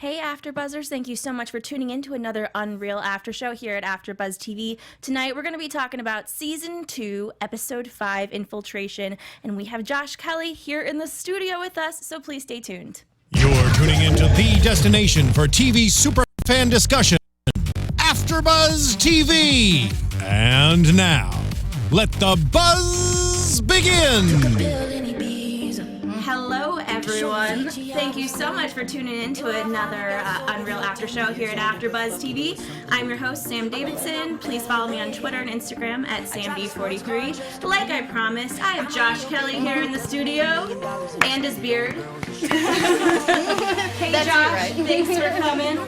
Hey AfterBuzzers, thank you so much for tuning in to another UnREAL After Show here at AFTERBUZZ TV. Tonight we're going to be talking about Season 2, Episode 5, Infiltration, and we have Josh Kelly here in the studio with us, so please stay tuned. You're tuning into the destination for TV superfan discussion, AfterBuzzz TV. And now, let the buzz begin. Hello everyone, thank you so much for tuning in to another UnREAL After Show here at AfterBuzzz TV. I'm your host, Sam Davidson. Please follow me on Twitter and Instagram at SamD43. Like I promised, I have Josh Kelly here in the studio, and his beard. Hey That's Josh, right. thanks for coming.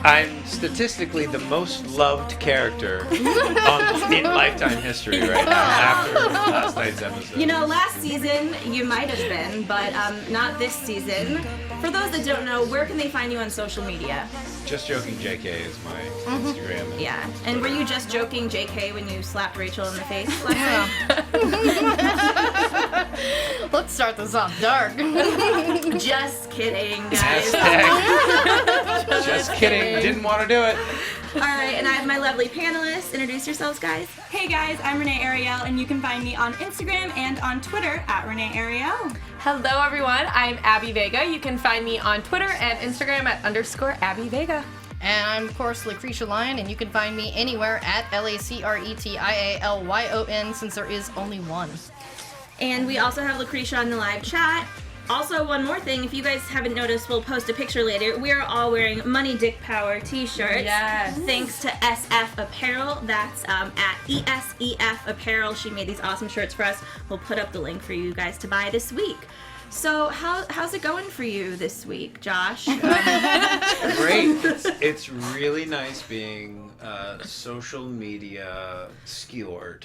I'm statistically the most loved character in Lifetime history right now after last night's episode. You know, last season you might have been, but not this season. For those that don't know, where can they find you on social media? Just Joking JK is my Instagram. Yeah, and were you just joking JK when you slapped Rachel in the face last night? Let's start this off dark. Just kidding, guys. Just kidding. Didn't want to do it. All right, and I have my lovely panelists. Introduce yourselves, guys. Hey guys, I'm Renee Ariel, and you can find me on Instagram and on Twitter at Renee Ariel. Hello everyone, I'm Abby Vega. You can find me on Twitter and Instagram at _Abby Vega. And I'm, of course, Lacretia Lyon, and you can find me anywhere at LACRETIALYON, since there is only one. And we also have Lacretia on the live chat. Also, one more thing, if you guys haven't noticed, we'll post a picture later. We are all wearing Money Dick Power t-shirts. Yes. Thanks to SF Apparel. That's at ESEF Apparel. She made these awesome shirts for us. We'll put up the link for you guys to buy this week. So how's it going for you this week, Josh? Great. It's really nice being social media skewered.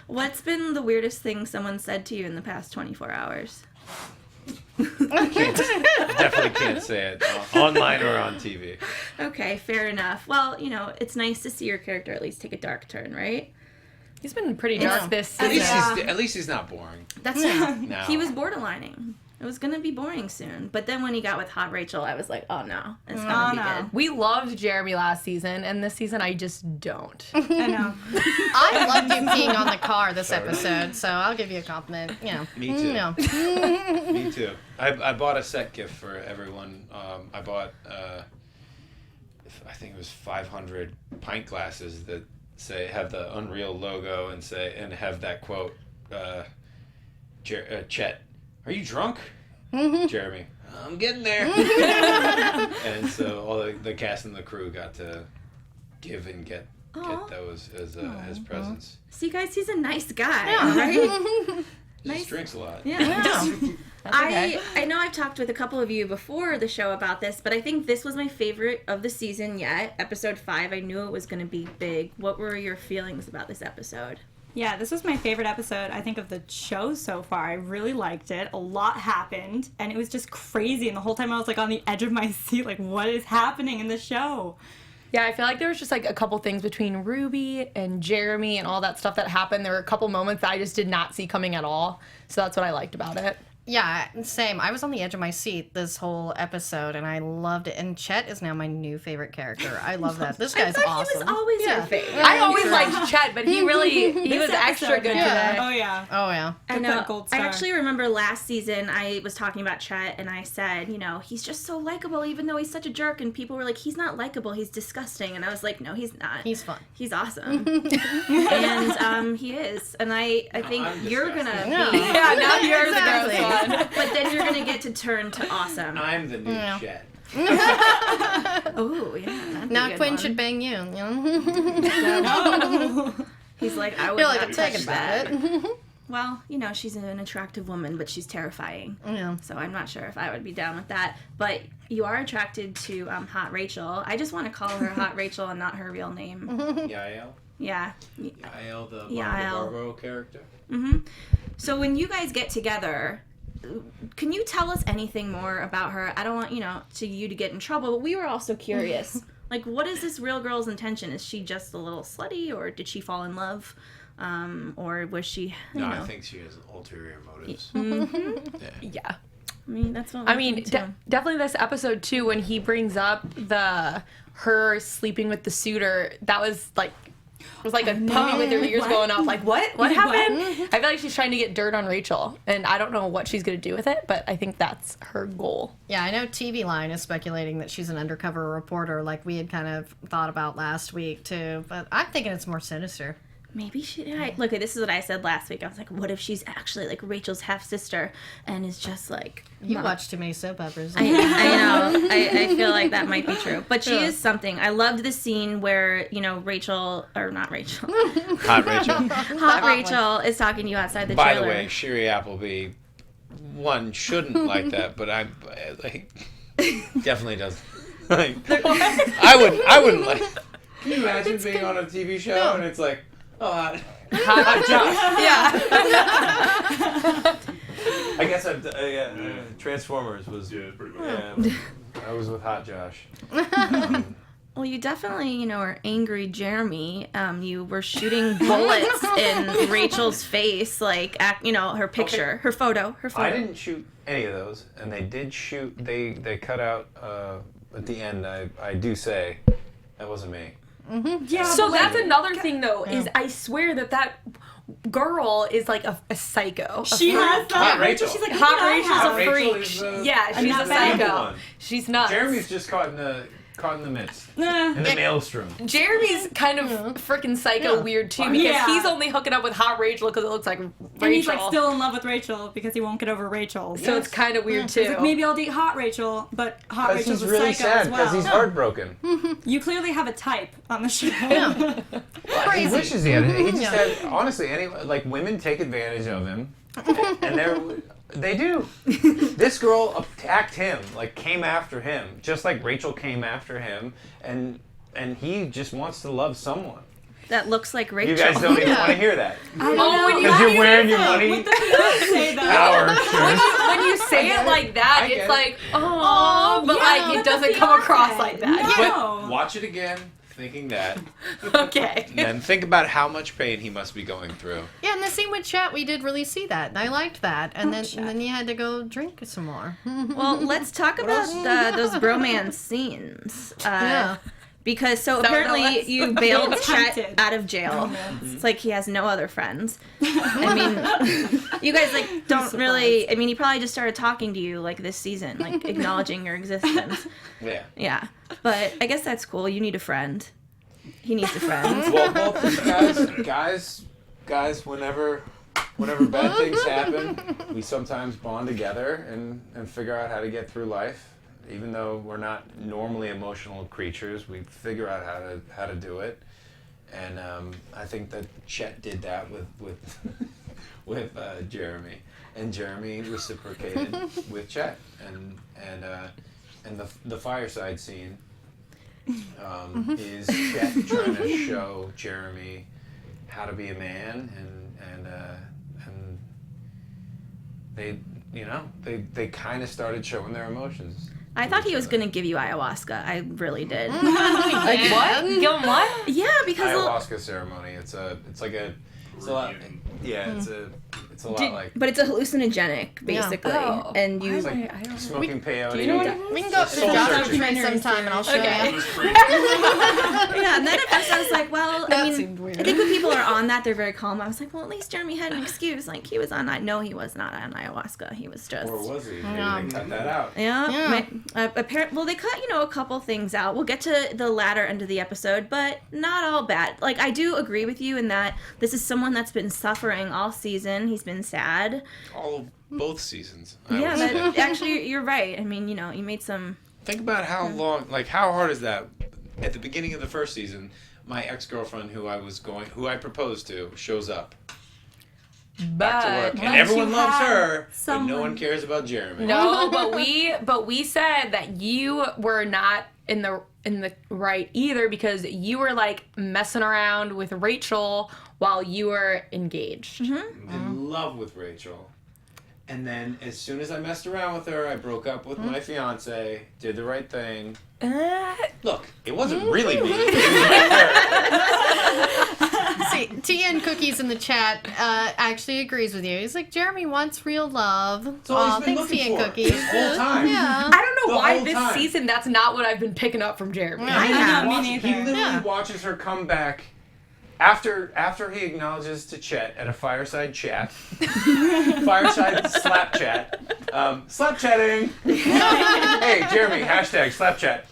What's been the weirdest thing someone said to you in the past 24 hours? Definitely can't say it online or on TV. Okay, fair enough. Well, you know, it's nice to see your character at least take a dark turn, right? He's been pretty dark this At season. least he's not boring. That's No. He was borderlining. It was gonna be boring soon. But then when he got with Hot Rachel, I was like, oh no, it's gonna be good. We loved Jeremy last season, and this season I just don't. I know. I loved you peeing on the car this episode, so I'll give you a compliment. Yeah. Me too. No. Me too. I bought a set gift for everyone. I bought, I think it was 500 pint glasses that have the UnREAL logo and have that quote, Chet, are you drunk? Jeremy, I'm getting there. And so all the cast and the crew got to give and get those as presents. See, guys, he's a nice guy, Yeah. right? He just drinks a lot. Yeah. Okay. I know I've talked with a couple of you before the show about this, but I think this was my favorite of the season yet. Episode 5, I knew it was going to be big. What were your feelings about this episode? Yeah, this was my favorite episode, I think, of the show so far. I really liked it. A lot happened, and it was just crazy. And the whole time I was, like, on the edge of my seat, like, what is happening in the show? Yeah, I feel like there was just like a couple things between Ruby and Jeremy and all that stuff that happened. There were a couple moments that I just did not see coming at all. So that's what I liked about it. Yeah, same. I was on the edge of my seat this whole episode, and I loved it. And Chet is now my new favorite character. I love that. This guy's awesome. He was always your favorite. I always liked Chet, but he was This extra episode, good yeah. today. Oh, yeah. Oh, yeah. I Get know. that gold I star. actually remember last season I was talking about Chet and I said, you know, he's just so likable even though he's such a jerk, and people were like, he's not likable, he's disgusting, and I was like, no, he's not. He's fun. He's awesome. And he is. And I think I'm you're gonna No. be Yeah, now you're Exactly. the gross one. but then you're gonna get to turn to awesome. I'm the new Yeah. Chet. Oh, yeah. that'd be a Now good Quinn one. should bang you. You know? He's like, I would You're not like, I'm touch taken that. about it. Well, you know, she's an attractive woman, but she's terrifying. Yeah. So I'm not sure if I would be down with that. But you are attracted to Hot Rachel. I just want to call her Hot Rachel and not her real name. Yael? Yeah. Yael, the Yael. Barbaro character? So when you guys get together, can you tell us anything more about her? I don't want, you to get in trouble, but we were also curious. Like, what is this real girl's intention? Is she just a little slutty, or did she fall in love? Or was she, No, I think she has ulterior motives. Yeah. I mean, that's what I mean, definitely this episode too, when he brings up her sleeping with the suitor, that was like a puppy with her ears going off. Like, what happened? I feel like she's trying to get dirt on Rachel, and I don't know what she's gonna do with it, but I think that's her goal. Yeah, I know TV Line is speculating that she's an undercover reporter, like we had kind of thought about last week too. But I'm thinking it's more sinister. Maybe look, this is what I said last week. I was like, what if she's actually like Rachel's half sister and is just like You watch too many soap operas. I know. I feel like that might be true. But she is something. I loved the scene where, not Rachel. Hot Rachel. Hot Rachel is talking to you outside the By trailer. the way, Sherry Appleby, one shouldn't like that, but I like definitely does. Like, I wouldn't like. Can you imagine being on a TV show and it's like, oh, hot Josh. Yeah. I guess Transformers was. Yeah, pretty much. Yeah, I was with Hot Josh. Well, you definitely, are angry Jeremy. You were shooting bullets in Rachel's face, like, her picture, her photo. I didn't shoot any of those, and they did shoot. They cut out at the end. I do say that wasn't me. Mm-hmm. Yeah. So that's another thing, though, is I swear that girl is like a psycho. She has that. Hot Rachel. She's like, Hot Rachel's a freak. She's she's a psycho. She's nuts. Jeremy's just caught in the midst. In the maelstrom. Jeremy's kind of freaking psycho weird too, because he's only hooking up with Hot Rachel because it looks like Rachel. And he's like still in love with Rachel because he won't get over Rachel. So it's kind of weird too. Like, maybe I'll date Hot Rachel, but Hot Rachel's he's a really psycho sad as well. because he's heartbroken. You clearly have a type on the show. Yeah. He wishes he had it. He just had, honestly, women take advantage of him, and they do. This girl attacked him, came after him, just like Rachel came after him, and he just wants to love someone. That looks like Rachel. You guys don't even want to hear that. Because you're wearing your money power shirt. When you say it like that, it's like, oh, but it doesn't come across like that. But watch it again, thinking that. Okay. And then think about how much pain he must be going through. Yeah, and the scene with Chet, we did really see that. And I liked that. And then you had to go drink some more. Well, let's talk about those bromance scenes. Because apparently you bailed Chet out of jail. It's like he has no other friends. I mean, you guys don't really. I mean, he probably just started talking to you this season, acknowledging your existence. Yeah. Yeah, but I guess that's cool. You need a friend. He needs a friend. Well, both these guys, whenever bad things happen, we sometimes bond together and figure out how to get through life. Even though we're not normally emotional creatures, we figure out how to do it, and I think that Chet did that with Jeremy, and Jeremy reciprocated with Chet, and the fireside scene is Chet trying to show Jeremy how to be a man, and they kind of started showing their emotions. I thought he was gonna give you ayahuasca. I really did. What? Give him what? Yeah, because ayahuasca ceremony. It's a lot. Yeah, it's a lot like. But it's a hallucinogenic, basically, and you. It's like smoking peyote. We can go up to the Joshua Tree sometime and I'll show you. Yeah, and then at first I was like, well, I think when people are on that, they're very calm. I was like, well, at least Jeremy had an excuse. He was on. No, he was not on ayahuasca. He was just. Or was he? Maybe they cut that out. Yeah. Well, they cut a couple things out. We'll get to the latter end of the episode, but not all bad. I do agree with you in that this is someone that's been suffering all season. He's been sad. Both seasons. Actually, you're right. I mean, you made some. Think about how long, how hard is that? At the beginning of the first season, my ex-girlfriend, who I proposed to, shows up. Back to work, and everyone loves her, but no one cares about Jeremy. No, but we said that you were not in the right either, because you were messing around with Rachel while you were engaged. Mm-hmm. In love with Rachel. And then as soon as I messed around with her, I broke up with my fiance, did the right thing. Look, it wasn't really me. It was her. See, right. Tia and Cookies in the chat actually agrees with you. He's like, Jeremy wants real love. all he's been Thanks, looking Tia and for Cookies. this whole time. Yeah. I don't know The why whole this time. season that's not what I've been picking up from Jeremy. Yeah, me He neither. literally watches her come back after he acknowledges to Chet at a fireside chat, fireside slap chat, slap chatting. Hey, Jeremy, hashtag slap chat.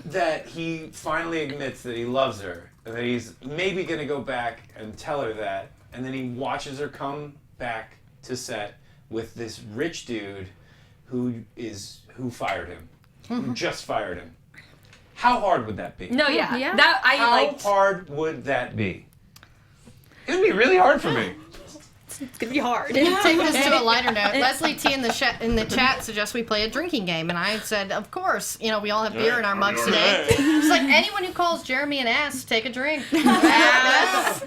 That he finally admits that he loves her, and that he's maybe gonna go back and tell her that, and then he watches her come back to set with this rich dude who fired him, who just fired him. How hard would that be? No, yeah. Yeah. That I How liked. hard would that be? It would be really hard for me. It's gonna be hard. To take this to a lighter note, Leslie T in the chat suggests we play a drinking game, and I said, of course. You know, we all have beer in our mugs today. It's like anyone who calls Jeremy an ass, take a drink. Yes.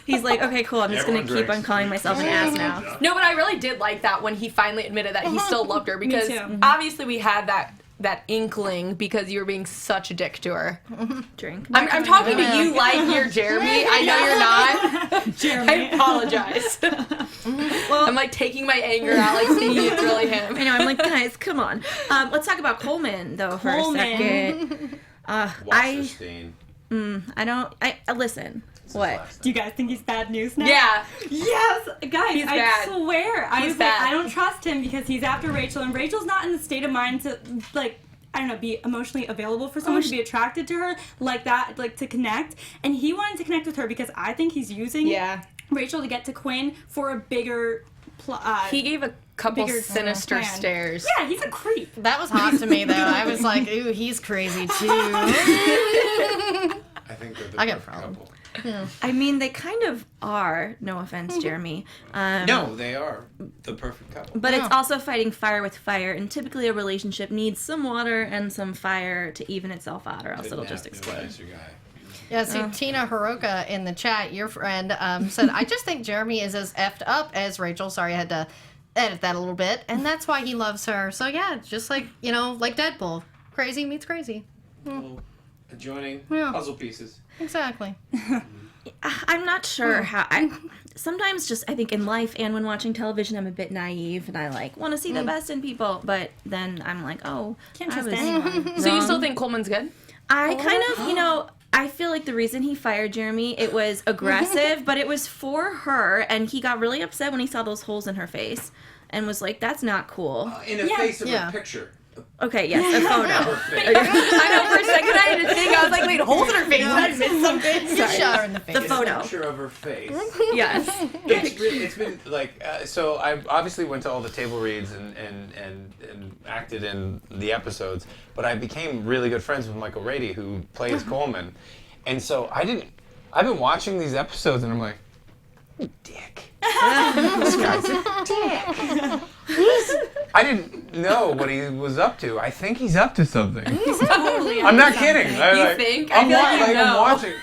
He's like, okay, cool. I'm just gonna Everyone keep on drinks. calling myself an ass now. No, but I really did like that when he finally admitted that he still loved her because too. obviously we had that inkling because you were being such a dick to her. Drink. I'm talking to you like you're Jeremy. I know you're not. Jeremy. I apologize. Well, I'm like taking my anger out, like thinking it's really him. I know. I'm like, guys, come on. Let's talk about Coleman though for Coleman. a second. Wasserstein. I don't. Listen. What? Do you guys think he's bad news now? Yeah. Yes, guys, He's I bad. swear. I He's was bad. like, I don't trust him because he's after Rachel, and Rachel's not in the state of mind to, like, I don't know, be emotionally available for someone, to be attracted to her like that, like, to connect. And he wanted to connect with her because I think he's using Rachel to get to Quinn for a bigger He gave a couple bigger sinister plan. stares. Yeah, he's a creep. That was hot to me, though. I was like, ooh, he's crazy, too. I think they're the I got a perfect problem. couple. I mean, they kind of are. No offense, Jeremy. No, they are the perfect couple. But it's also fighting fire with fire, and typically a relationship needs some water and some fire to even itself out, or else it'll just explode. Nicer guy. Yeah, see, Tina Hiroka in the chat, your friend, said, I just think Jeremy is as effed up as Rachel. Sorry, I had to edit that a little bit. And that's why he loves her. So, yeah, just like, you know, like Deadpool. Crazy meets crazy. Little adjoining Yeah. puzzle pieces. Exactly. I'm not sure how. Sometimes just I think in life and when watching television, I'm a bit naive and I like want to see the best in people. But then I'm like, oh, Can't I trust was anyone. So you wrong. still think Coleman's good? I kind of, you know, I feel like the reason he fired Jeremy, it was aggressive, but it was for her, and he got really upset when he saw those holes in her face, and was like, "That's not cool." In the face of Yeah. a picture. Okay, yes, a photo. Her face. I know for a second I had to think. I was like, wait, holes in her face. Did I miss something? You shot her in the face. The photo. Picture of her face. Yes. It's been like so. I obviously went to all the table reads and acted in the episodes, but I became really good friends with Michael Rady, who plays Coleman, and so I've been watching these episodes, and I'm like, you dick. This guy's a dick. I didn't know what he was up to. I think he's up to something. I'm not kidding. You think? I feel like you know. I'm watching.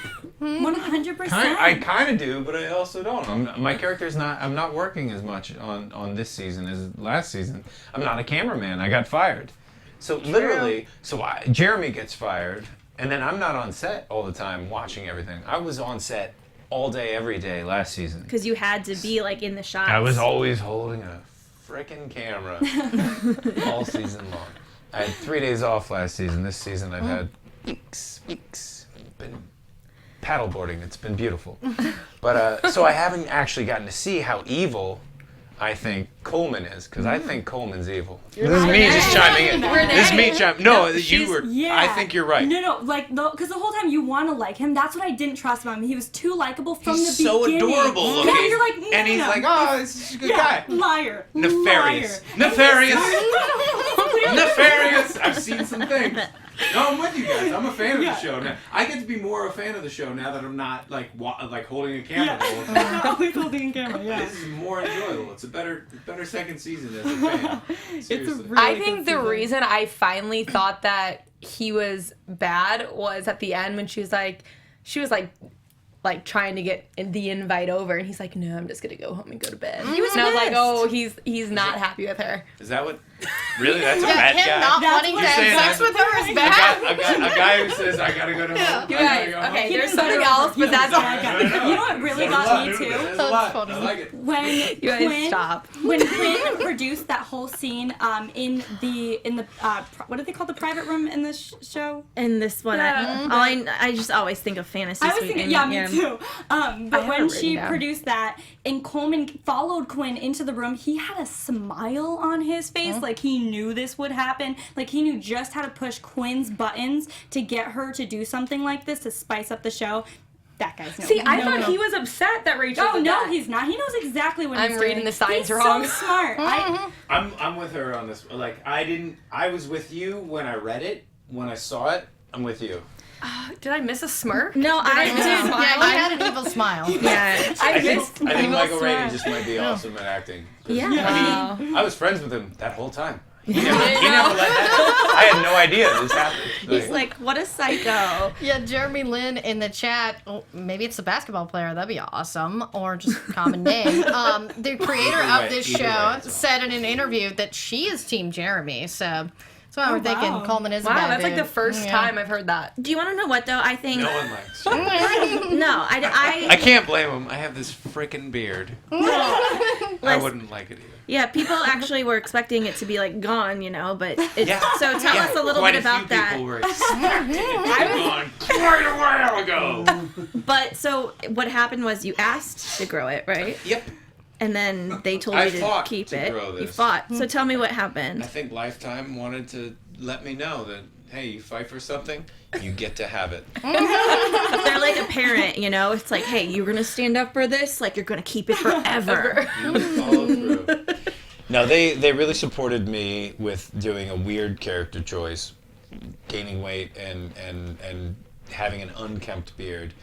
100%. I kind of do, but I also don't. My character's not. I'm not working as much on this season as last season. I'm not a cameraman. I got fired. So literally, Jeremy gets fired, and then I'm not on set all the time watching everything. I was on set all day, every day last season. Because you had to be like in the shots. I was always holding a frickin' camera all season long. I had 3 days off last season. This season I've had weeks. Been paddleboarding. It's been beautiful. But so I haven't actually gotten to see how evil I think Coleman is, because I think Coleman's evil. This is me just chiming in. This is me chiming. No, you were. Yeah. I think you're right. No, like, because the whole time you want to like him. That's what I didn't trust about him. He was too likable from He's the so beginning. adorable looking. Yeah, you're like, no, and he's no. like, oh, this is a good guy. Liar. Nefarious. Liar. Nefarious. I've seen some things. No, I'm with you guys. I'm a fan of Yeah. the show now. I get to be more a fan of the show now that I'm not like holding a camera the whole time. Yeah. Always holding a camera, yeah. This is more enjoyable. It's a better second season as a fan. Seriously. really I think good the season. reason I finally thought that he was bad was at the end when she was like trying to get the invite over, and he's like, no, I'm just gonna go home and go to bed. And I was like, oh, he's not happy with her. Is that what Really? That's a Yeah, bad him guy? not That's wanting what to you're have saying. sex with her is I bad. got a guy who says, I gotta go to home. You I gotta guys, go home. okay, He there's didn't something go else, but that's You know what really got me too? There's a lot. funny. I like it. When You guys Quinn, stop. When Quinn produced that whole scene in the what do they call the private room in this show? And this one, Yeah. I just always think of fantasy I was suite. thinking, and, yeah, me too. But have when it she written down. produced that and Coleman followed Quinn into the room, he had a smile on his face, like he knew this would happen. Like he knew just how to push Quinn's buttons to get her to do something like this to spice up the show. That guy's no. See, I no, thought no. he was upset that Rachel Oh did no, that. he's not. He knows exactly what I'm he's reading doing. the signs he's wrong. so smart. I'm with her on this. Like, I was with you when I read it. When I saw it, I'm with you. Did I miss a smirk? No, I miss a did. smile? Yeah, he had an evil smile. Yeah. I missed I think evil Michael smile. Rainey just might be awesome at acting. 'Cause, Yeah. I mean, I was friends with him that whole time. He never let that. I had no idea this happened. He's like, what a psycho. Yeah, Jeremy Lin in the chat. Oh, maybe it's a basketball player. That'd be awesome, or just a common name. The creator Either way, of this either way, show it's awesome. said in an interview that she is Team Jeremy. So that's why we're thinking wow. Coleman is a Wow, bad that's like the dude. first Yeah. time I've heard that. Do you want to know what, though? I think... no one likes. No, I can't blame him. I have this freaking beard. I wouldn't like it either. Yeah, people actually were expecting it to be, like, gone, you know, but it's... Yeah. So tell us a little Quite bit a few about that. people were expecting it to be gone quite a while ago. But, so, what happened was you asked to grow it, right? Yep. And then they told I you to fought keep to it. grow You this. fought. So tell me what happened. I think Lifetime wanted to let me know that, hey, you fight for something, you get to have it. They're like a parent, you know? It's like, hey, you're going to stand up for this? Like, you're going to keep it forever. You follow through. No, they really supported me with doing a weird character choice, gaining weight and having an unkempt beard,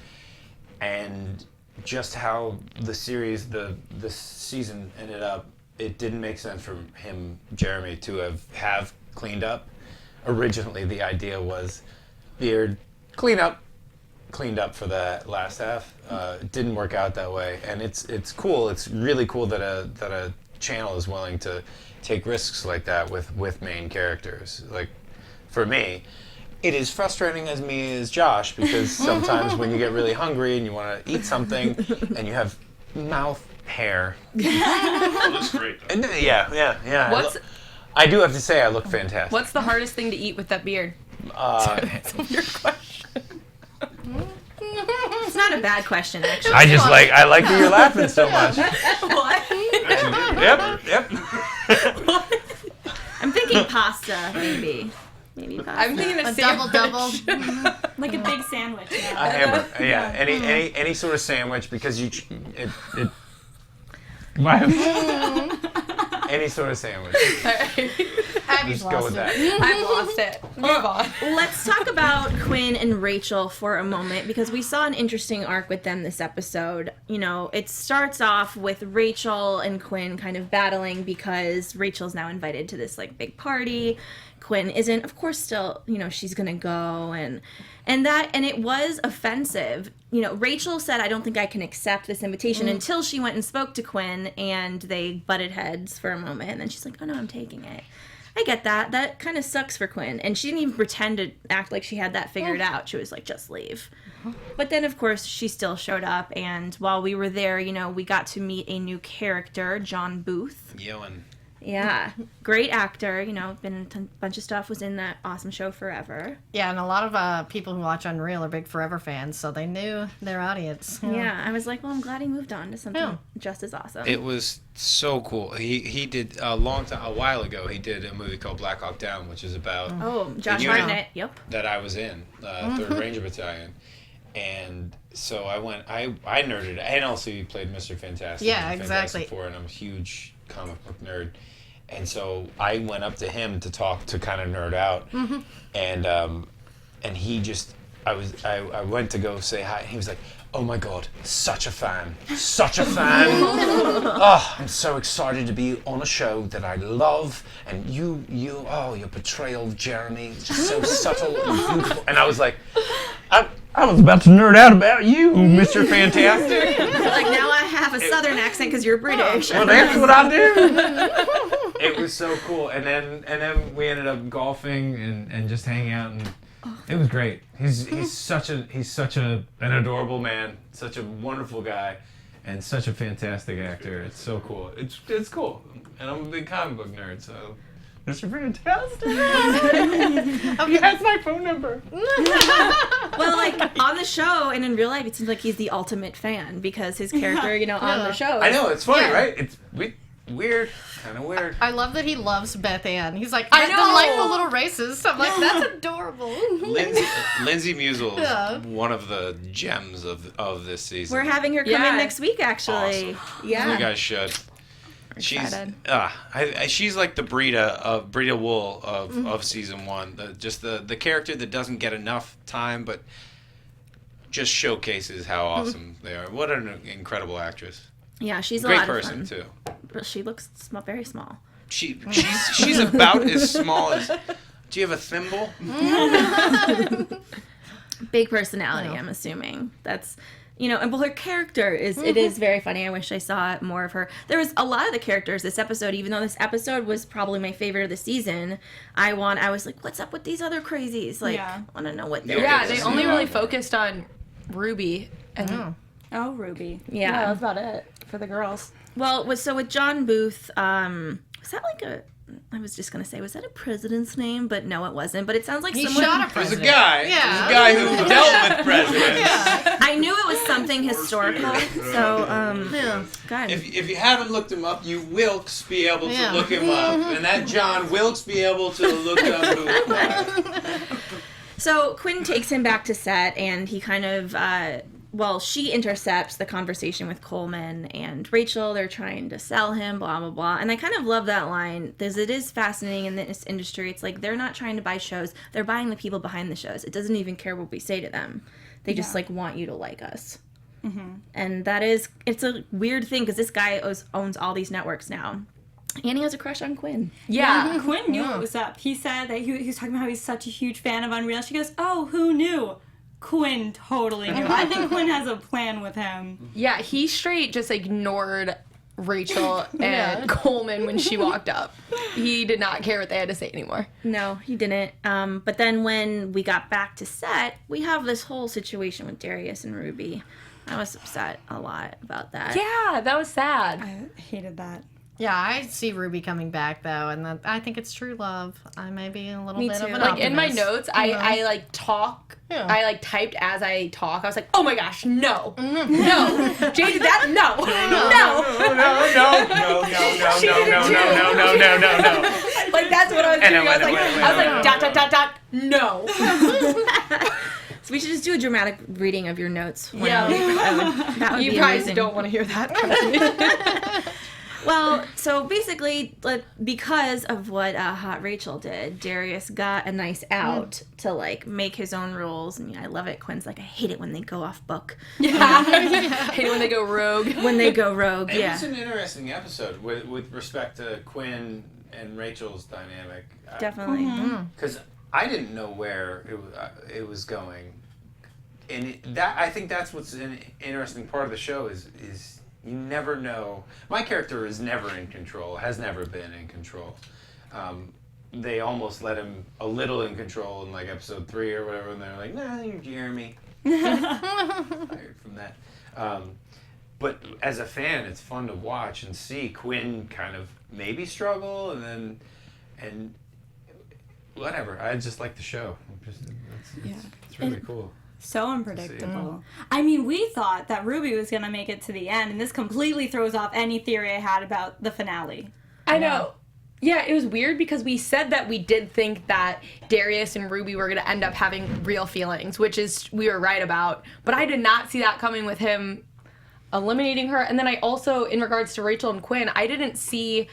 and just how the series, the season ended up. It didn't make sense for him, Jeremy, to have cleaned up. Originally, the idea was beard, cleaned up for the last half. It didn't work out that way, and it's cool. It's really cool that a channel is willing to take risks like that with main characters. Like, for me, it is frustrating as me as Josh, because sometimes when you get really hungry and you want to eat something and you have mouth hair. Oh, that's great. And yeah. What's I do have to say I look fantastic. What's the hardest thing to eat with that beard? Your question. It's not a bad question, actually. I like that you're laughing so much. What? Yep. I'm thinking pasta, maybe. Maybe pasta. I'm thinking A a double. Like a big sandwich. A Yeah. hamburger. Yeah. Any sort of sandwich, because it any sort of sandwich. Abby's Just go with lost that. it. I've lost it. Move on. Let's talk about Quinn and Rachel for a moment, because we saw an interesting arc with them this episode. You know, it starts off with Rachel and Quinn kind of battling because Rachel's now invited to this like big party. Quinn isn't, of course, still, you know, she's gonna go, and it was offensive. You know, Rachel said, I don't think I can accept this invitation, until she went and spoke to Quinn, and they butted heads for a moment, and then she's like, oh no, I'm taking it. I get that. That kind of sucks for Quinn. And she didn't even pretend to act like she had that figured out. She was like, just leave. But then, of course, she still showed up. And while we were there, you know, we got to meet a new character, John Booth. Yelling. Yeah. Great actor. You know, been in a bunch of stuff. Was in that awesome show Forever. Yeah, and a lot of people who watch UnREAL are big Forever fans, so they knew their audience. Yeah. I was like, well, I'm glad he moved on to something just as awesome. It was so cool. He did a while ago. He did a movie called Black Hawk Down, which is about Oh, Josh unit Hartnett. Yep. that I was in, 3rd Ranger Battalion. And so I nerded, and also he played Mr. Fantastic. Yeah, in exactly. Fantastic Four, and I'm a huge comic book nerd. And so I went up to him to kind of nerd out, and he just, I went to go say hi, and he was like, oh my God, such a fan. Oh, I'm so excited to be on a show that I love, and your portrayal of Jeremy, just so subtle and beautiful. And I was like, I was about to nerd out about you, Mr. Fantastic. Like, now I have a southern accent because you're British. Well, that's what I do. It was so cool. And then we ended up golfing and just hanging out, and it was great. He's such an adorable man, such a wonderful guy, and such a fantastic actor. It's so cool. It's cool. And I'm a big comic book nerd, so it's fantastic. He has my phone number. Well, like on the show and in real life, it seems like he's the ultimate fan because his character, on the show. I know, it's funny, Yeah. right? It's weird, kind of weird. I love that he loves Beth Ann. He's like, I know. delightful little races. I'm like, that's adorable. Lindsay Musial is Yeah. one of the gems of this season. We're having her come Yeah. in next week, actually. Yeah. You guys should. She's excited. she's like the Brita Wool of season 1. Just the character that doesn't get enough time, but just showcases how awesome they are. What an incredible actress! Yeah, she's a Great lot person of fun. too. But she looks very small. She's about as small as. Do you have a thimble? Big personality, I'm assuming. That's, and well, her character it is very funny. I wish I saw more of her. There was a lot of the characters this episode, even though this episode was probably my favorite of the season. I was like, what's up with these other crazies? Like, I want to know what they're Yeah, Okay, they so only you really know. focused on Ruby. And Oh, Ruby. Yeah. that's about it for the girls. Well, with John Booth, was that like I was just going to say, was that a president's name? But no, it wasn't. But it sounds like He someone... shot a There's a president. guy. Yeah. There's a guy who dealt with presidents. I knew it was something historical. So, God. If you haven't looked him up, you Wilkes be able to Yeah. look him up, and that John Wilkes be able to look up who it was. So Quinn takes him back to set, and he kind of, she intercepts the conversation with Coleman and Rachel. They're trying to sell him, blah, blah, blah. And I kind of love that line, because it is fascinating in this industry. It's like they're not trying to buy shows. They're buying the people behind the shows. It doesn't even care what we say to them. They just, want you to like us. Mm-hmm. And it's a weird thing, because this guy owns all these networks now. And he has a crush on Quinn. Yeah. Quinn knew what was up. He said that he was talking about how he's such a huge fan of UnREAL. She goes, oh, who knew? Quinn totally knew. I think Quinn has a plan with him. Yeah, he straight just ignored Rachel and Coleman when she walked up. He did not care what they had to say anymore. No, he didn't. But then when we got back to set, we have this whole situation with Darius and Ruby. I was upset a lot about that. Yeah, that was sad. I hated that. Yeah, I see Ruby coming back though, and I think it's true love. I may be a little Me bit too. of an Like in my optimist. notes, I like talk. Yeah. I like typed as I talk. I was like, oh my gosh, no, no, Jay did that, no, No. Like that's what I was doing. I was like, dot dot dot dot, no. So we should just do a dramatic reading of your notes. Yeah. That would You be guys amazing. don't want to hear that. Well, so basically, because of what Hot Rachel did, Darius got a nice out to make his own rules, and I love it. Quinn's like, I hate it when they go off book. Yeah. Hate it when they go rogue. When they go rogue, It yeah. was an interesting episode with respect to Quinn and Rachel's dynamic. Definitely. Because I didn't know where it was going, and I think that's what's an interesting part of the show is you never know. My character is never in control, has never been in control. They almost let him a little in control in episode 3 or whatever, and they're like, nah, you're Jeremy. Fired from that. But as a fan, it's fun to watch and see Quinn kind of maybe struggle, and whatever. I just like the show. It's really cool. So unpredictable. I mean, we thought that Ruby was going to make it to the end, and this completely throws off any theory I had about the finale. I know. Yeah, it was weird because we said that we did think that Darius and Ruby were going to end up having real feelings, which is we were right about. But I did not see that coming with him eliminating her. And then I also, in regards to Rachel and Quinn, I didn't see,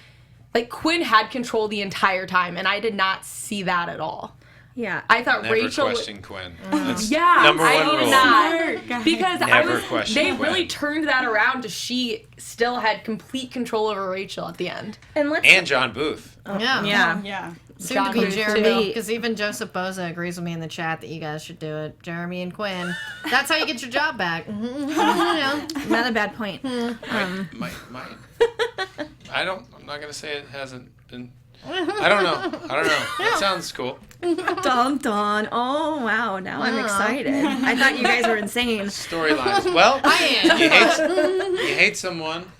Quinn had control the entire time, and I did not see that at all. Yeah. I thought Never Rachel... question Quinn. That's Yeah, number one I rule. did not. Because Never question they Quinn. really turned that around to she still had complete control over Rachel at the end. And John Booth. Yeah. Yeah. Soon John to be Booth, Jeremy, too. because even Joseph Boza agrees with me in the chat that you guys should do it. Jeremy and Quinn. That's how you get your job back. Not a bad point. Might. I'm not gonna say it hasn't been. I don't know. It sounds cool. Dun dun. Oh wow, now I'm excited. I thought you guys were insane. Storylines. Well, you hate someone,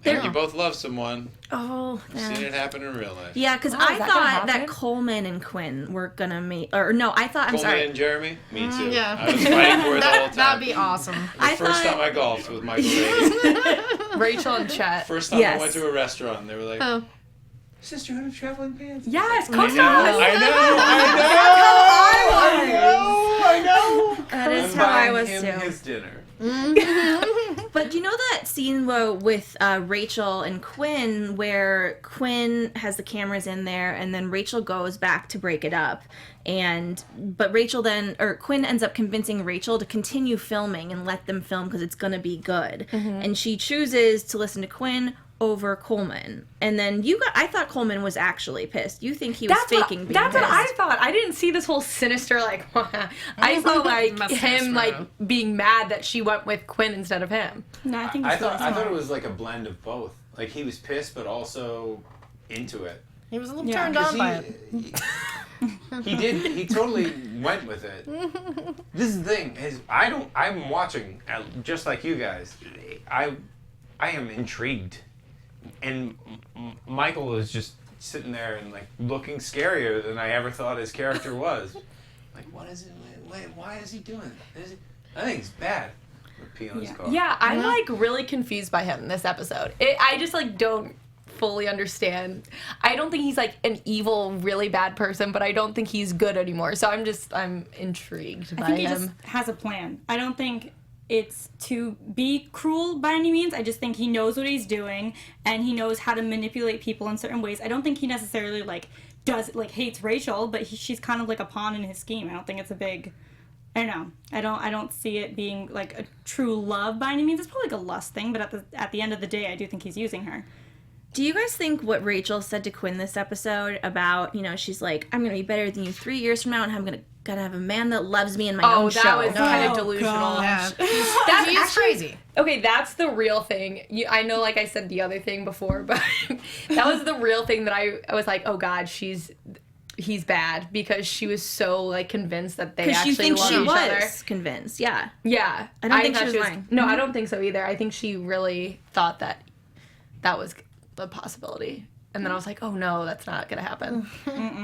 and you both love someone. Oh, I've seen it happen in real life. yeah, because I thought that Coleman and Quinn were gonna meet, or no, I thought, I'm Coleman sorry. and Jeremy? Me too. Yeah. I was fighting for it the whole time. That'd be awesome. The first time I golfed with Michael Lady. Rachel and Chet. First time I went to a restaurant, and they were like, Oh. Sisterhood of Traveling Pants. Yes, I know. That is how I was him too. his dinner. But you know that scene with Rachel and Quinn where Quinn has the cameras in there and then Rachel goes back to break it up, but Quinn ends up convincing Rachel to continue filming and let them film because it's gonna be good, and she chooses to listen to Quinn over Coleman. And then I thought Coleman was actually pissed. You think he was faking being That's pissed. what I thought. I didn't see this whole sinister, like, I saw, like, him, like, being mad that she went with Quinn instead of him. No, I think I thought it was like a blend of both. Like, he was pissed, but also into it. He was a little turned on by it. He totally went with it. This is the thing, I'm watching, just like you guys. I am intrigued. And Michael was just sitting there and like looking scarier than I ever thought his character was. Like, what is it? Why is he doing it? I think it's bad. Pee on his car. Yeah, I'm like really confused by him this episode. I just like don't fully understand. I don't think he's like an evil, really bad person, but I don't think he's good anymore. So I'm intrigued by him. I think he just has a plan. I don't think it's to be cruel by any means. I just think he knows what he's doing and he knows how to manipulate people in certain ways. I don't think he necessarily hates Rachel, but she's kind of like a pawn in his scheme. I don't think it's a big, I don't know. I don't see it being like a true love by any means. It's probably like a lust thing, but at the end of the day, I do think he's using her. Do you guys think what Rachel said to Quinn this episode about, she's like, I'm going to be better than you 3 years from now and I'm going to have a man that loves me in my own show. Oh, that was kind of delusional. Yeah. That's He's crazy. Okay, that's the real thing. I know, like I said the other thing before, but that was the real thing that I was like, oh God, he's bad, because she was so like convinced that they actually love each other. Convinced, yeah. Yeah. I don't think she was lying. No, I don't think so either. I think she really thought that was the possibility. And then I was like, oh no, that's not gonna happen.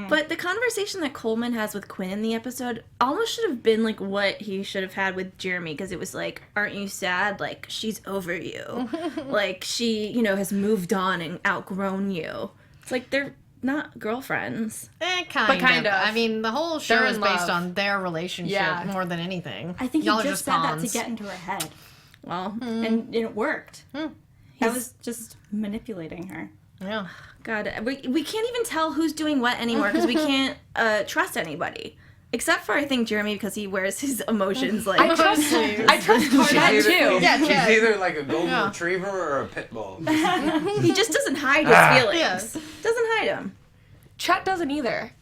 But the conversation that Coleman has with Quinn in the episode almost should have been like what he should have had with Jeremy, because it was like, aren't you sad? Like, she's over you. Like, she, has moved on and outgrown you. It's like, they're not girlfriends. Kind of. I mean, the whole show They're is in based love. on their relationship more than anything. I think Y'all he are just said pawns. that to get into her head. Well, And it worked. That was just manipulating her. Yeah. God, we can't even tell who's doing what anymore because we can't trust anybody. Except for, I think, Jeremy, because he wears his emotions like... I trust Chet too. He's either like a golden retriever or a pit bull. He just doesn't hide his feelings. Yes. Doesn't hide them. Chet doesn't either.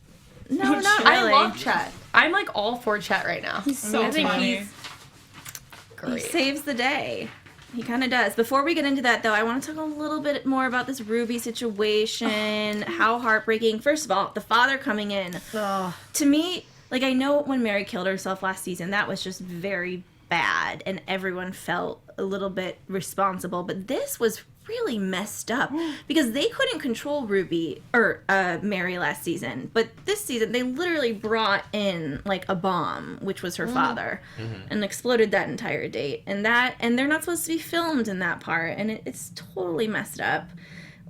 No, not I really. love Chet. I'm like all for Chet right now. He's so I think funny. he's He great. saves the day. He kind of does. Before we get into that, though, I want to talk a little bit more about this Ruby situation. How heartbreaking. First of all, the father coming in. Oh. To me, like, I know when Mary killed herself last season, that was just very bad, and everyone felt a little bit responsible. But this was really messed up because they couldn't control Ruby or Mary last season, but this season they literally brought in like a bomb, which was her father, and exploded that entire date. And they're not supposed to be filmed in that part, and it's totally messed up.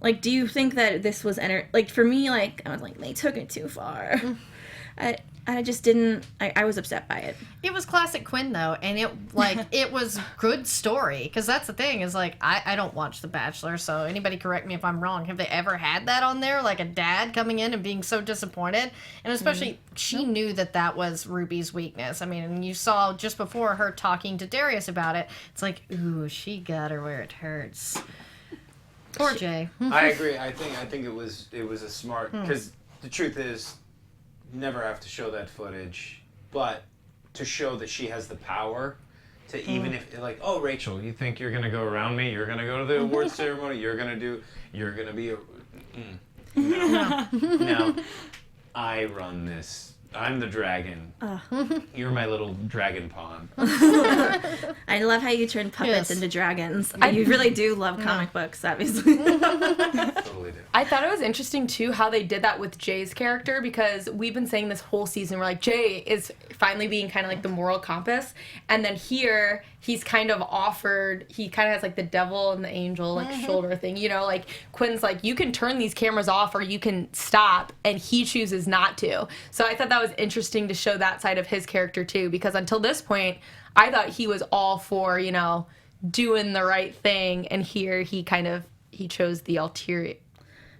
Like, do you think that this was like, for me, like, I was like, they took it too far. I just didn't. I was upset by it. It was classic Quinn though, and it was good story, because that's the thing is like I don't watch The Bachelor, so anybody correct me if I'm wrong. Have they ever had that on there, like a dad coming in and being so disappointed? And especially she knew that was Ruby's weakness. I mean, and you saw just before her talking to Darius about it. It's like, ooh, she got her where it hurts. Poor Jay. I agree. I think it was a smart, because the truth is, never have to show that footage, but to show that she has the power to even if like, oh, Rachel, you think you're gonna go around me? You're gonna go to the awards ceremony? You're gonna be a no. I run this. I'm the dragon. You're my little dragon pawn. I love how you turn puppets into dragons. You really do love comic books, obviously. Totally do. I thought it was interesting, too, how they did that with Jay's character, because we've been saying this whole season, we're like, Jay is finally being kind of like the moral compass, and then here, he's kind of offered, he kind of has like the devil and the angel like shoulder thing, you know, like Quinn's like, you can turn these cameras off or you can stop, and he chooses not to. So I thought that was interesting to show that side of his character too, because until this point, I thought he was all for, you know, doing the right thing, and here he chose the ulterior.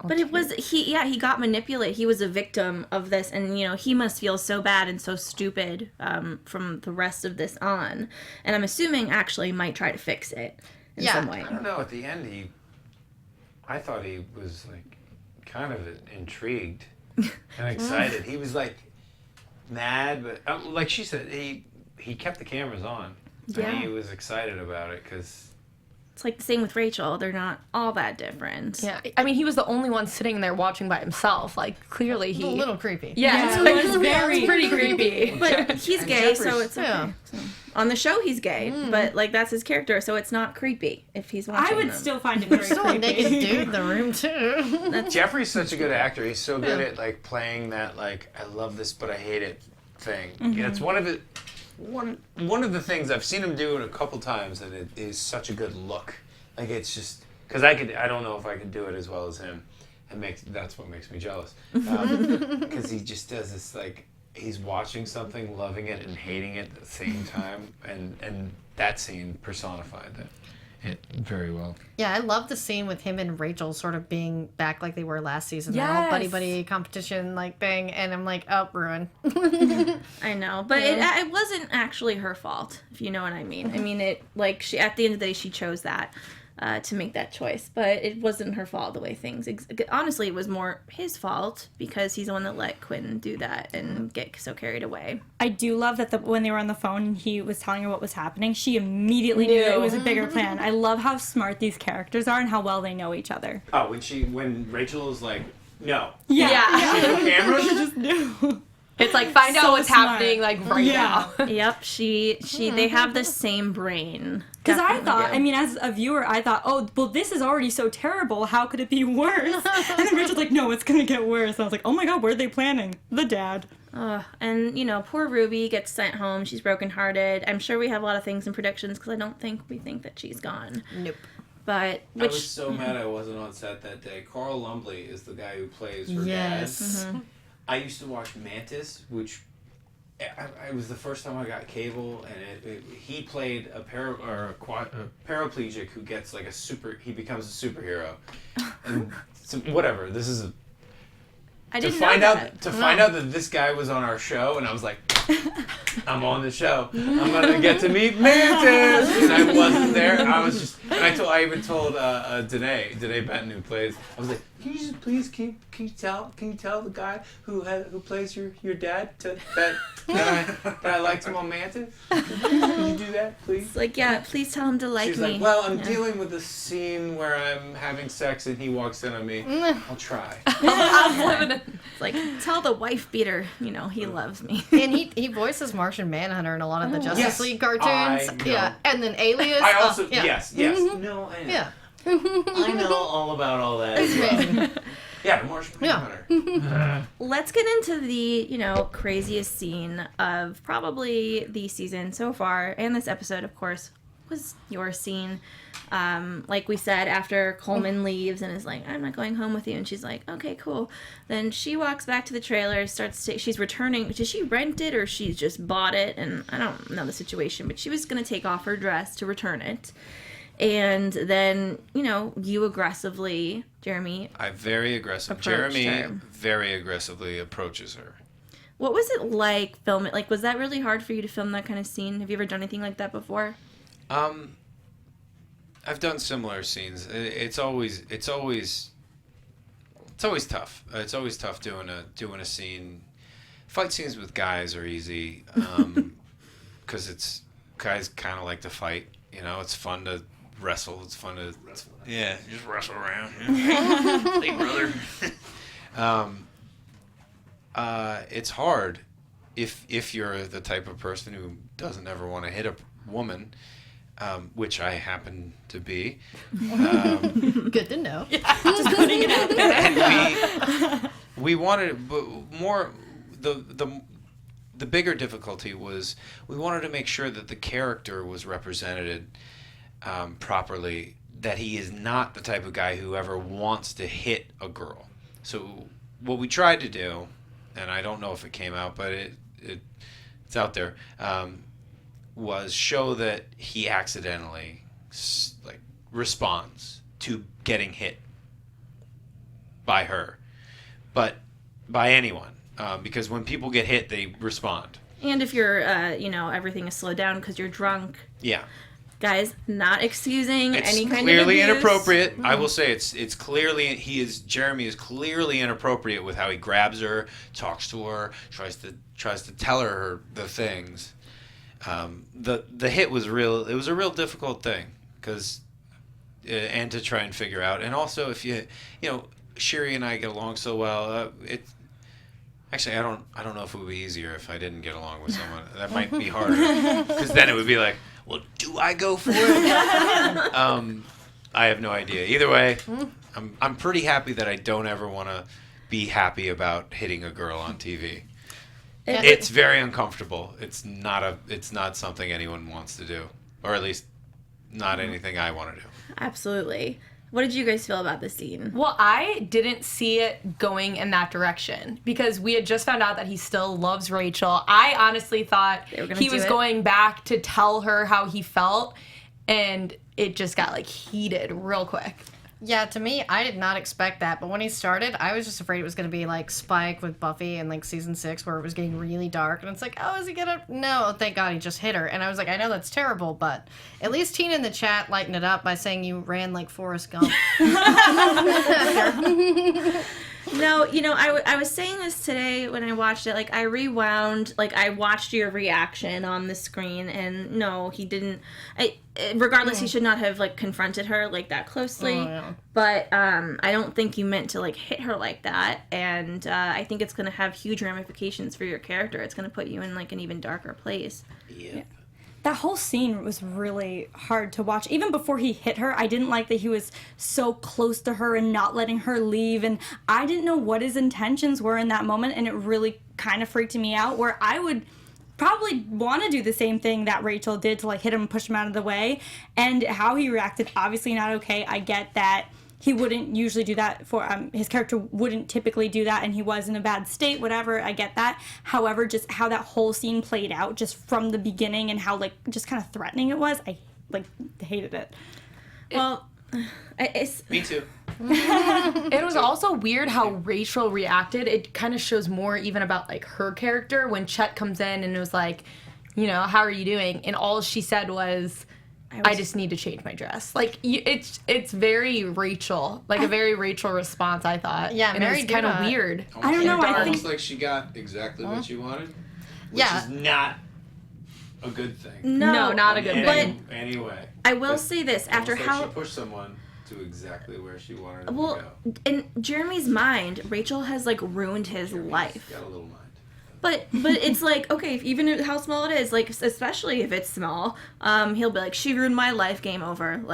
But it was, he got manipulated. He was a victim of this, and, you know, he must feel so bad and so stupid from the rest of this on. And I'm assuming actually might try to fix it in some way. I don't know, at the end I thought he was like kind of intrigued and excited. He was like mad, but like she said, he kept the cameras on. Yeah. And he was excited about it because... It's like the same with Rachel. They're not all that different. Yeah, I mean, he was the only one sitting there watching by himself. Like, clearly he... A little creepy. Yeah, it was very pretty creepy. But he's gay, so Jeffrey's- it's okay. So, on the show, he's gay, but like that's his character, so it's not creepy if he's watching I would them. still find it very Still a naked creepy. dude in the room too. Jeffrey's such a good actor. He's so good at like playing that like I love this but I hate it thing. Yeah, it's one of the things I've seen him do it a couple times, and it is such a good look. Like it's just because I don't know if I could do it as well as him, and that's what makes me jealous. Because he just does this like he's watching something, loving it and hating it at the same time, and that scene personified it very well. Yeah, I love the scene with him and Rachel sort of being back like they were last season. Their whole buddy competition like thing, and I'm like, oh, ruin. I know, but it wasn't actually her fault, if you know what I mean. I mean, it like she at the end of the day she chose that. To make that choice, but it wasn't her fault the way things. Honestly, it was more his fault because he's the one that let Quinn do that and get so carried away. I do love that when they were on the phone and he was telling her what was happening, she immediately knew that it was a bigger plan. I love how smart these characters are and how well they know each other. Oh, when Rachel is like, no. Yeah. The camera? She just knew. It's like, find out what's smart. happening, like, right now. Yep, they have the same brain. Because I Definitely thought, do. I mean, as a viewer, I thought, oh, well, this is already so terrible. How could it be worse? And then Rachel's like, no, it's going to get worse. And I was like, oh my God, where are they planning? The dad. And, you know, poor Ruby gets sent home. She's brokenhearted. I'm sure we have a lot of things in predictions because I don't think we think that she's gone. Nope. But, I was so mad I wasn't on set that day. Carl Lumbly is the guy who plays her dad. I used to watch Mantis, which... I was the first time I got cable, and he played a paraplegic who gets like he becomes a superhero, and so, whatever. This is to find out that this guy was on our show, and I was like, I'm on the show. I'm gonna get to meet Mantis, and I wasn't there. I was just, and I even told Danae Benton who plays. I was like, can you just please can you tell the guy who plays your dad that I liked him on Mantis? Can you do that, please? It's like, yeah, please tell him to like She's me. like, well, I'm dealing with a scene where I'm having sex and he walks in on me. I'll try. It's like, tell the wife beater, you know, he loves me. And he voices Martian Manhunter in a lot of the Justice League cartoons. I know. Yeah, and then Alias. I also yeah. yes. No, I know. Yeah. I know all about all that. As well. Yeah, the Martian Manhunter. Let's get into the, you know, craziest scene of probably the season so far, and this episode, of course, was your scene. Like we said, after Coleman leaves and is like, I'm not going home with you, and she's like, okay, cool. Then she walks back to the trailer, she's returning. Did she rent it or she just bought it? And I don't know the situation, but she was going to take off her dress to return it. And then, you know, you aggressively, Jeremy. Very aggressive. Jeremy very aggressively approaches her. What was it like filming? Like, was that really hard for you to film that kind of scene? Have you ever done anything like that before? I've done similar scenes. It's always tough. It's always tough doing a scene. Fight scenes with guys are easy because guys kind of like to fight. You know, it's fun to wrestle. It's fun to just wrestle around. Hey, brother. It's hard if you're the type of person who doesn't ever want to hit a woman, which I happen to be. Good to know. Just putting it out there. And we wanted, but more the bigger difficulty was we wanted to make sure that the character was represented properly, that he is not the type of guy who ever wants to hit a girl. So what we tried to do, and I don't know if it came out, but it's out there, was show that he accidentally responds to getting hit by her, but by anyone, because when people get hit, they respond. And if you're, everything is slowed down because you're drunk. Yeah. Guys, not excusing It's any kind of clearly abuse. inappropriate. I will say it's clearly Jeremy is clearly inappropriate with how he grabs her, talks to her, tries to tell her the things. The hit was real. It was a real difficult thing because and to try and figure out. And also if Sherry and I get along so well, actually I don't know if it would be easier if I didn't get along with someone. That might be harder because then it would be like, well, do I go for it? I have no idea. Either way, I'm pretty happy that I don't ever want to be happy about hitting a girl on TV. It's very uncomfortable. It's not something anyone wants to do, or at least not anything I want to do. Absolutely. What did you guys feel about this scene? Well, I didn't see it going in that direction because we had just found out that he still loves Rachel. I honestly thought he was going back to tell her how he felt, and it just got heated real quick. Yeah, to me, I did not expect that. But when he started, I was just afraid it was going to be like Spike with Buffy in season 6 where it was getting really dark. And it's like, oh, is he going to... No, thank God he just hit her. And I was like, I know that's terrible, but at least Tina in the chat lightened it up by saying you ran like Forrest Gump. No, I was saying this today when I watched it. I rewound, I watched your reaction on the screen, and no, he didn't. Regardless, he should not have confronted her that closely. Oh, yeah. But I don't think you meant to hit her like that, and I think it's going to have huge ramifications for your character. It's going to put you in an even darker place. Yeah. That whole scene was really hard to watch. Even before he hit her, I didn't like that he was so close to her and not letting her leave. And I didn't know what his intentions were in that moment, and it really kind of freaked me out, where I would probably want to do the same thing that Rachel did to hit him and push him out of the way. And how he reacted, obviously not okay. I get that he wouldn't usually do that for his character wouldn't typically do that, and he was in a bad state, whatever. I get that. However, just how that whole scene played out just from the beginning and how just kind of threatening it was, I hated it. Well, me too. It was also weird how Rachel reacted. It kind of shows more even about her character when Chet comes in and it was how are you doing? And all she said was, I just need to change my dress. It's very Rachel, a very Rachel response, I thought. Yeah, and Mary it was kind of weird. I don't know. I think almost she got exactly what she wanted, which yeah. is not a good thing. No, not a good thing. Anyway, I will say this after how she pushed someone to exactly where she wanted to go. In Jeremy's mind, Rachel has ruined his life. Got a little mind. But it's okay, even how small it is, especially if it's small, he'll be she ruined my life, game over.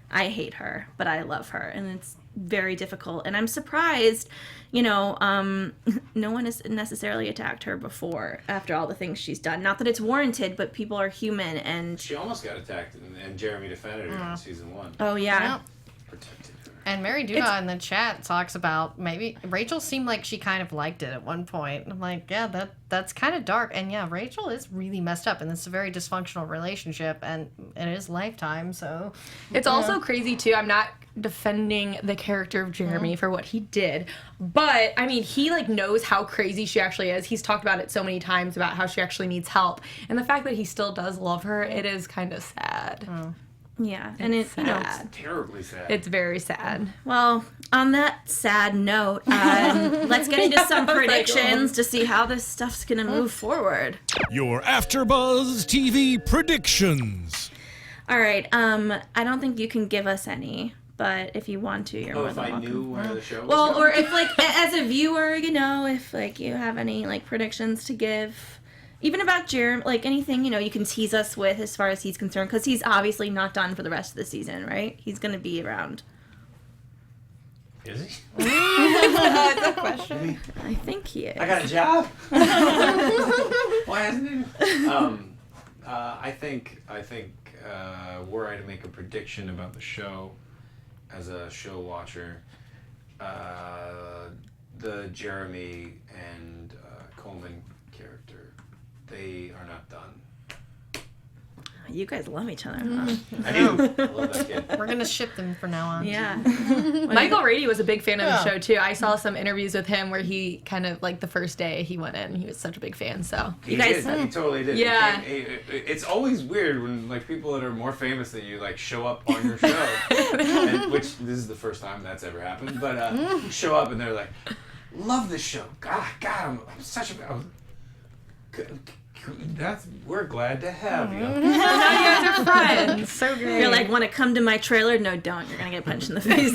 I hate her, but I love her, and it's very difficult. And I'm surprised, no one has necessarily attacked her before after all the things she's done. Not that it's warranted, but people are human, and she almost got attacked, and Jeremy defended her in season 1. Oh yeah. Protected her. And Mary Duda in the chat talks about maybe Rachel seemed like she kind of liked it at one point. I'm like, yeah, that's kind of dark. And yeah, Rachel is really messed up, and it's a very dysfunctional relationship, and it is Lifetime, so. It's also crazy, too. I'm not defending the character of Jeremy for what he did, but, he, knows how crazy she actually is. He's talked about it so many times about how she actually needs help. And the fact that he still does love her, it is kind of sad. Yeah, and it's sad. Terribly sad. It's very sad. well, on that sad note, let's get into some predictions to see how this stuff's gonna move forward. Your AfterBuzz TV predictions. All right, I don't think you can give us any, but if you want to, you're more if than I welcome. knew where the show was Well, going? or if like as a viewer, if like you have any like predictions to give, even about Jeremy, like anything you can tease us with as far as he's concerned, because he's obviously not done for the rest of the season, right? He's gonna be around. Is he? That's a question. I think he is. I got a job. Why hasn't he? I think were I to make a prediction about the show, as a show watcher, the Jeremy and Coleman character, they are not done. You guys love each other, huh? I do. I love that kid. We're gonna ship them from now on. Yeah. Michael Rady was a big fan of the Yeah. show too. I saw some interviews with him where he kind of like the first day he went in, he was such a big fan. So He guys- did. He totally did. Yeah. It's always weird when like people that are more famous than you like show up on your show, which this is the first time that's ever happened. But show up and they're like, "Love this show. God, I'm such a." We're glad to have you. now you guys are friends. So great. You're like, want to come to my trailer? No, don't. You're gonna get punched in the face.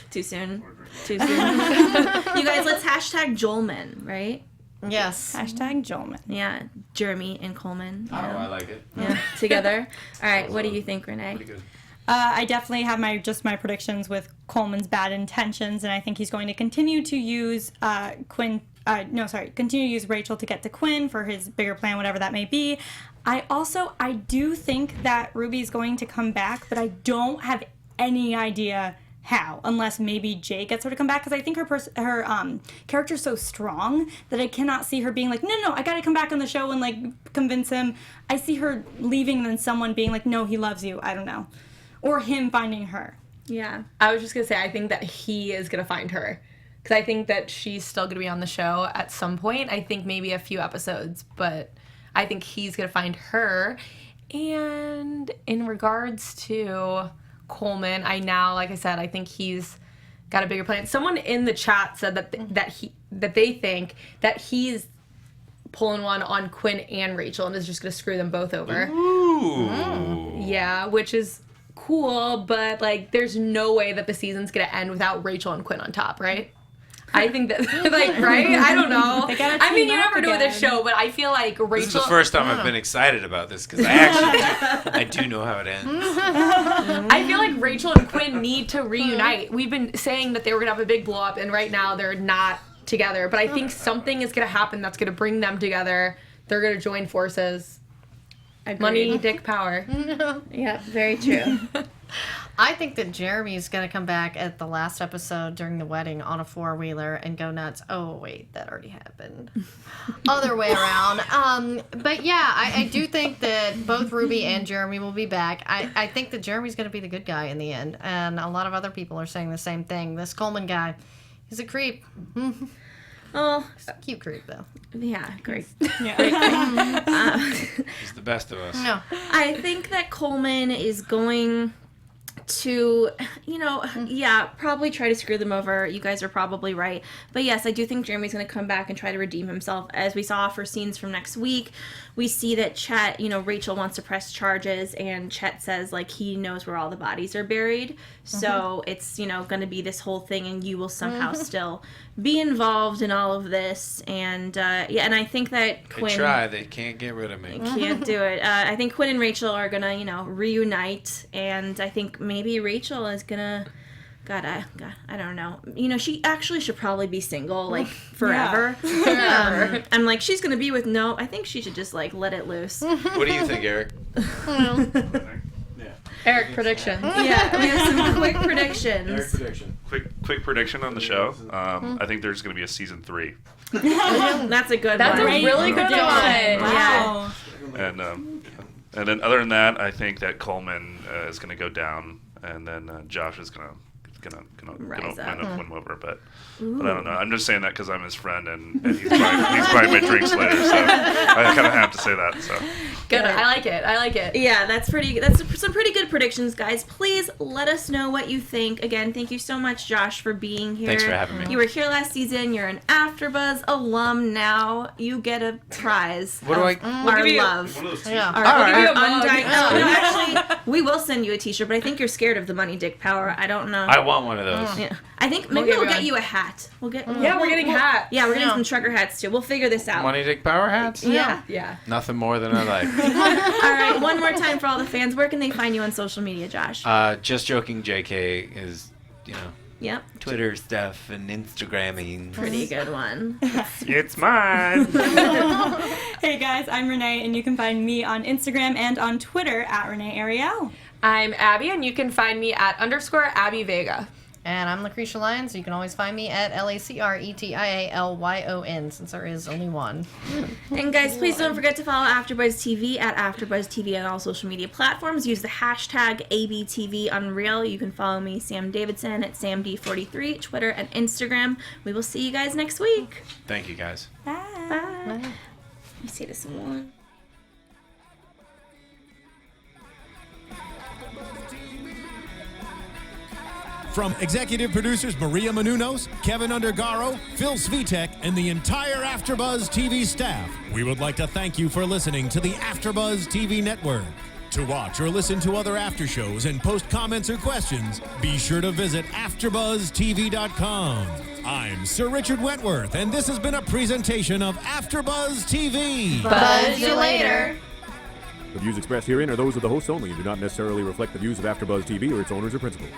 Too soon. You guys, let's hashtag Joelman, right? Yes. Hashtag Joelman. Yeah, Jeremy and Coleman. Oh, I like it. Yeah, together. All right, what do you think, Renee? Pretty good. I definitely have my predictions with Coleman's bad intentions, and I think he's going to continue to use continue to use Rachel to get to Quinn for his bigger plan, whatever that may be. I do think that Ruby's going to come back, but I don't have any idea how, unless maybe Jay gets her to come back, because I think her character's so strong that I cannot see her being like, no, I gotta come back on the show and like convince him. I see her leaving and then someone being like, no, he loves you. I don't know. Or him finding her. Yeah. I was just gonna say I think that he is gonna find her. Because I think that she's still gonna be on the show at some point. I think maybe a few episodes, but I think he's gonna find her. And in regards to Coleman, like I said, I think he's got a bigger plan. Someone in the chat said that they think that he's pulling one on Quinn and Rachel and is just gonna screw them both over. Ooh. Yeah, which is cool, but like there's no way that the season's gonna end without Rachel and Quinn on top, right? I think that, like, right? I don't know. I mean, you never know with this show, but I feel like Rachel... This is the first time I've been excited about this, because I do know how it ends. I feel like Rachel and Quinn need to reunite. We've been saying that they were going to have a big blow up, and right now they're not together. But I think something is going to happen that's going to bring them together. They're going to join forces. Agreed. Money, dick, power. Yeah, very true. I think that Jeremy's going to come back at the last episode during the wedding on a four-wheeler and go nuts. Oh, wait, that already happened. Other way around. But yeah, I do think that both Ruby and Jeremy will be back. I think that Jeremy's going to be the good guy in the end. And a lot of other people are saying the same thing. This Coleman guy, he's a creep. Oh, He's a cute creep, though. yeah, great. He's the best of us. No. I think that Coleman is going to, probably try to screw them over. You guys are probably right. But yes, I do think Jeremy's going to come back and try to redeem himself. As we saw for scenes from next week, we see that Chet, Rachel wants to press charges, and Chet says, like, he knows where all the bodies are buried. So it's, going to be this whole thing, and you will somehow still be involved in all of this. And, and I think that Quinn... They try. They can't get rid of me. Can't do it. I think Quinn and Rachel are gonna, reunite, and I think maybe Rachel is gonna. God, I don't know. She actually should probably be single, like, forever. I'm like, she's gonna be with no. I think she should just like let it loose. What do you think, Eric? Eric, predictions. Yeah, we have some quick predictions. Eric prediction. Quick prediction on the show. I think there's going to be a season 3. That's a good That's one. a really good one. Yeah. And then other than that, I think that Coleman is going to go down, and then Josh is going to gonna Rise win up. him over. But I don't know. I'm just saying that because I'm his friend and he's buying my drinks later. So I kind of have to say that. So Good. I like it. Yeah, that's some pretty good predictions, guys. Please let us know what you think. Again, thank you so much, Josh, for being here. Thanks for having me. You were here last season. You're an AfterBuzz alum now. You get a prize. What do I? Our love. Yeah. Our mug. no, actually, we will send you a T-shirt, but I think you're scared of the money dick power. I don't know. I want one of those. Yeah. I think maybe get we'll get one. you a hat. We're getting hats. Yeah, we're getting some trucker hats too. We'll figure this out. Money dick power hats? Yeah. Yeah. Nothing more than I like. All right, one more time for all the fans. Where can they find you on social media, Josh? Just joking. JK is, Yep. Twitter stuff and Instagramming. Pretty good one. it's mine. Hey guys, I'm Renee, and you can find me on Instagram and on Twitter at Renee Ariel. I'm Abby, and you can find me at _Abby Vega. And I'm Lacretia Lyon, so you can always find me at LACRETIALYON, since there is only one. And guys, please don't forget to follow AfterBuzz TV at AfterBuzz TV on all social media platforms. Use the hashtag ABTV Unreal. You can follow me, Sam Davidson, at SamD43, Twitter and Instagram. We will see you guys next week. Thank you, guys. Bye. Let me say this one. From executive producers Maria Menounos, Kevin Undergaro, Phil Svitek, and the entire AfterBuzz TV staff, we would like to thank you for listening to the AfterBuzz TV network. To watch or listen to other after shows and post comments or questions, be sure to visit AfterBuzzTV.com. I'm Sir Richard Wentworth, and this has been a presentation of AfterBuzz TV. Buzz you later. The views expressed herein are those of the hosts only and do not necessarily reflect the views of AfterBuzz TV or its owners or principals.